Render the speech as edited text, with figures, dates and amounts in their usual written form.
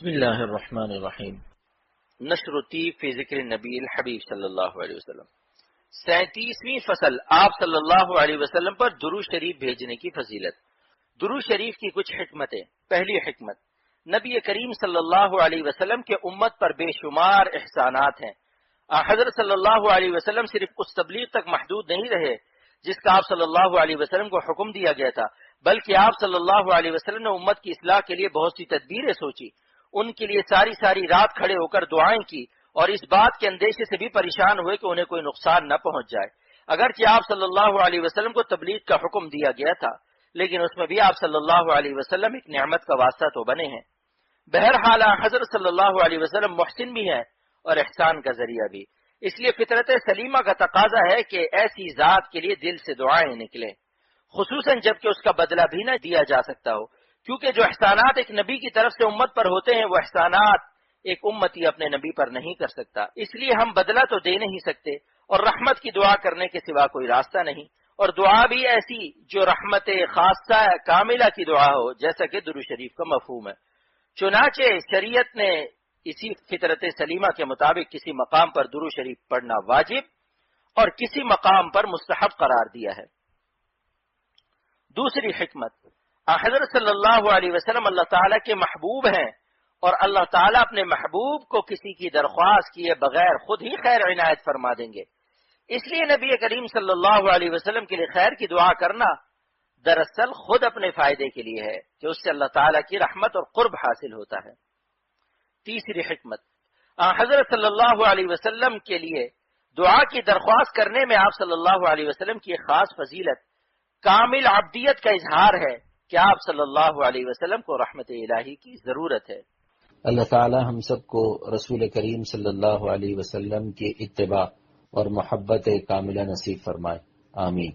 بسم اللہ الرحمن الرحیم۔ نشر الطیب فی ذکر النبی الحبیب صلی اللہ علیہ وسلم۔ 37ویں فصل، آپ صلی اللہ علیہ وسلم پر درود شریف بھیجنے کی فضیلت۔ درود شریف کی کچھ حکمتیں۔ پہلی حکمت، نبی کریم صلی اللہ علیہ وسلم کے امت پر بے شمار احسانات ہیں۔ حضرت صلی اللہ علیہ وسلم صرف اس تبلیغ تک محدود نہیں رہے جس کا آپ صلی اللہ علیہ وسلم کو حکم دیا گیا تھا، بلکہ آپ صلی اللہ علیہ وسلم نے امت کی اصلاح کے لیے بہت سی تدبیریں سوچی، ان کے لیے ساری رات کھڑے ہو کر دعائیں کی، اور اس بات کے اندیشے سے بھی پریشان ہوئے کہ انہیں کوئی نقصان نہ پہنچ جائے۔ اگرچہ آپ صلی اللہ علیہ وسلم کو تبلیغ کا حکم دیا گیا تھا، لیکن اس میں بھی آپ صلی اللہ علیہ وسلم ایک نعمت کا واسطہ تو بنے ہیں۔ بہرحال حضرت صلی اللہ علیہ وسلم محسن بھی ہیں اور احسان کا ذریعہ بھی، اس لیے فطرت سلیمہ کا تقاضا ہے کہ ایسی ذات کے لیے دل سے دعائیں نکلیں، خصوصاً جب کہ اس کا بدلہ بھی نہ دیا جا سکتا ہو، کیونکہ جو احسانات ایک نبی کی طرف سے امت پر ہوتے ہیں وہ احسانات ایک امتی اپنے نبی پر نہیں کر سکتا، اس لیے ہم بدلہ تو دے نہیں سکتے، اور رحمت کی دعا کرنے کے سوا کوئی راستہ نہیں، اور دعا بھی ایسی جو رحمت خاصہ کاملہ کی دعا ہو، جیسا کہ درود شریف کا مفہوم ہے۔ چنانچہ شریعت نے اسی فطرت سلیمہ کے مطابق کسی مقام پر درود شریف پڑھنا واجب اور کسی مقام پر مستحب قرار دیا ہے۔ دوسری حکمت، حضرت صلی اللہ علیہ وسلم اللہ تعالیٰ کے محبوب ہیں، اور اللہ تعالیٰ اپنے محبوب کو کسی کی درخواست کیے بغیر خود ہی خیر عنایت فرما دیں گے، اس لیے نبی کریم صلی اللہ علیہ وسلم کے لیے خیر کی دعا کرنا دراصل خود اپنے فائدے کے لیے ہے کہ اس سے اللہ تعالیٰ کی رحمت اور قرب حاصل ہوتا ہے۔ تیسری حکمت، حضرت صلی اللہ علیہ وسلم کے لیے دعا کی درخواست کرنے میں آپ صلی اللہ علیہ وسلم کی ایک خاص فضیلت کامل عبدیت کا اظہار ہے کہ آپ صلی اللہ علیہ وسلم کو رحمت الہی کی ضرورت ہے۔ اللہ تعالی ہم سب کو رسول کریم صلی اللہ علیہ وسلم کی اتباع اور محبت کاملہ نصیب فرمائے، آمین۔